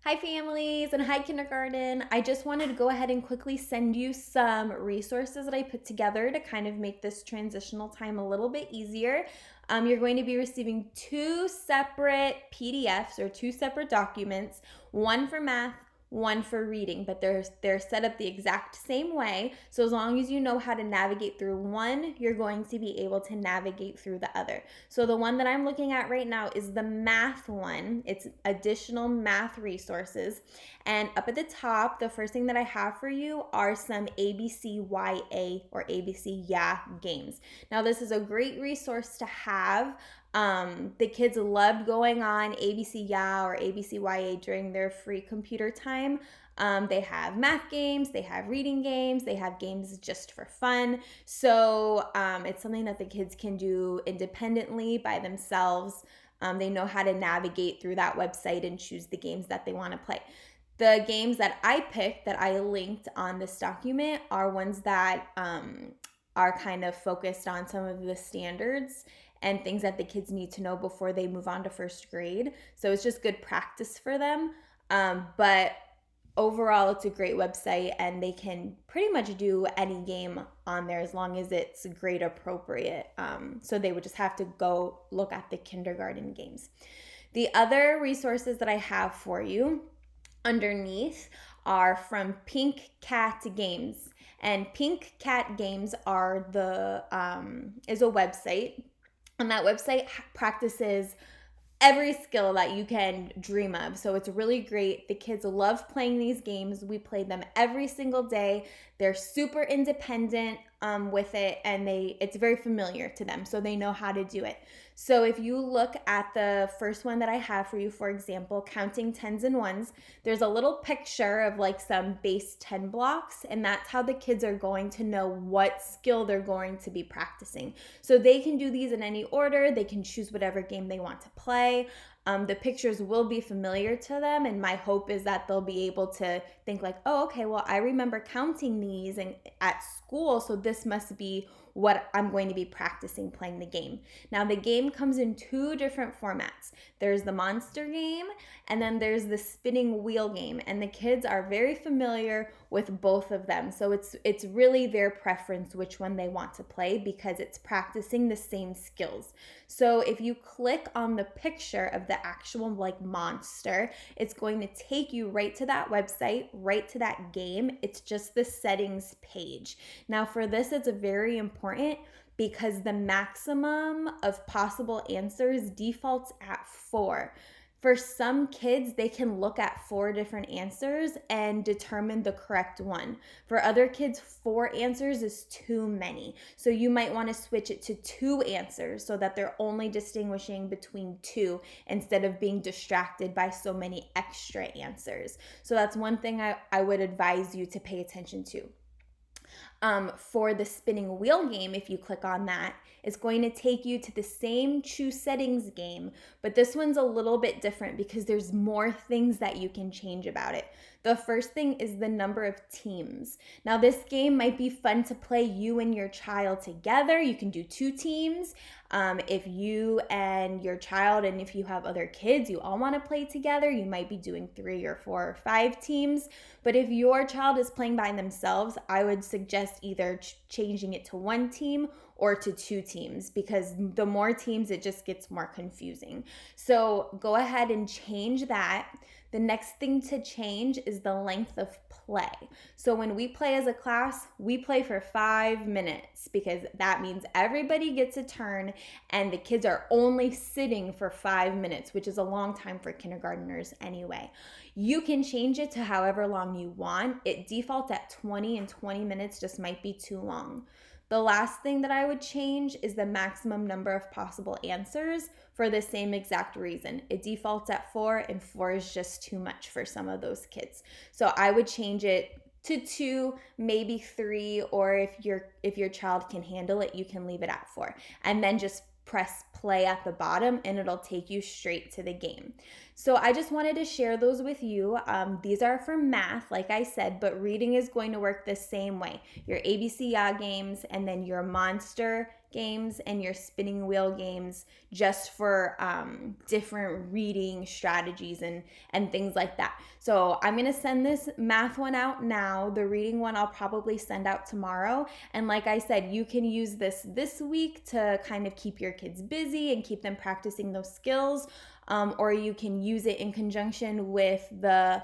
Hi, families, and hi, kindergarten. I just wanted to go ahead and quickly send you some resources that I put together to kind of make this transitional time a little bit easier. You're going to be receiving two separate PDFs or two separate documents, one for math, one for reading, but they're set up the exact same way. So as long as you know how to navigate through one, you're going to be able to navigate through the other. So the one that I'm looking at right now is the math one. It's additional math resources. And up at the top, the first thing that I have for you are some ABCYA or ABC Yeah games. Now, this is a great resource to have. The kids loved going on ABC Yeah or ABCYA during their free computer time. They have math games, they have reading games, they have games just for fun. So it's something that the kids can do independently by themselves. They know how to navigate through that website and choose the games that they want to play. The games that I picked that I linked on this document are ones that are kind of focused on some of the standards and things that the kids need to know before they move on to first grade. So it's just good practice for them. But overall, it's a great website and they can pretty much do any game on there as long as it's grade appropriate. So they would just have to go look at the kindergarten games. The other resources that I have for you underneath are from Pink Cat Games. And Pink Cat Games are is a website, and that website practices every skill that you can dream of. So it's really great. The kids love playing these games. We play them every single day. They're super independent with it, and it's very familiar to them, so they know how to do it. So if you look at the first one that I have for you, for example, counting tens and ones, there's a little picture of like some base 10 blocks, and that's how the kids are going to know what skill they're going to be practicing. So they can do these in any order. They can choose whatever game they want to play. The pictures will be familiar to them, and my hope is that they'll be able to think like, oh, okay, well, I remember counting these at school, so this must be what I'm going to be practicing playing the game. Now, the game comes in two different formats. There's the monster game, and then there's the spinning wheel game, and the kids are very familiar with both of them. So it's really their preference which one they want to play because it's practicing the same skills. So if you click on the picture of the actual like monster, it's going to take you right to that website, right to that game. It's just the settings page. Now for this, it's very important because the maximum of possible answers defaults at 4. For some kids, they can look at 4 different answers and determine the correct one. For other kids, 4 answers is too many. So you might want to switch it to 2 answers so that they're only distinguishing between 2 instead of being distracted by so many extra answers. So that's one thing I would advise you to pay attention to. For the spinning wheel game, if you click on that, it's going to take you to the same choose settings game, but this one's a little bit different because there's more things that you can change about it. The first thing is the number of teams. Now, this game might be fun to play you and your child together. You can do 2 teams. If you and your child, and if you have other kids, you all want to play together, you might be doing 3 or 4 or 5 teams. But if your child is playing by themselves, I would suggest either changing it to 1 team or to 2 teams because the more teams, it just gets more confusing. So go ahead and change that. The next thing to change is the length of play. So when we play as a class, we play for 5 minutes because that means everybody gets a turn and the kids are only sitting for 5 minutes, which is a long time for kindergartners anyway. You can change it to however long you want. It defaults at 20, and 20 minutes just might be too long. The last thing that I would change is the maximum number of possible answers for the same exact reason. It defaults at 4, and 4 is just too much for some of those kids. So I would change it to 2, maybe 3, or if your child can handle it, you can leave it at 4. And then just press play at the bottom and it'll take you straight to the game. So I just wanted to share those with you. These are for math, like I said, but reading is going to work the same way. Your ABC games and then your monster games and your spinning wheel games just for different reading strategies and things like that. So I'm going to send this math one out now. The reading one I'll probably send out tomorrow. And like I said, you can use this week to kind of keep your kids busy and keep them practicing those skills. Or you can use it in conjunction with the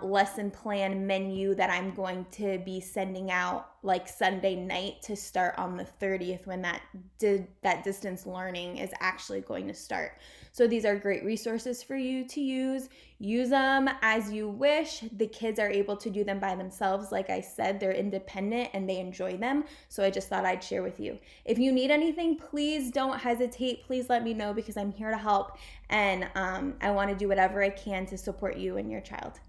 lesson plan menu that I'm going to be sending out like Sunday night to start on the 30th when that distance learning is actually going to start. So these are great resources for you to use. Use them as you wish. The kids are able to do them by themselves. Like I said, they're independent and they enjoy them. So I just thought I'd share with you. If you need anything, please don't hesitate. Please let me know because I'm here to help and I want to do whatever I can to support you and your child.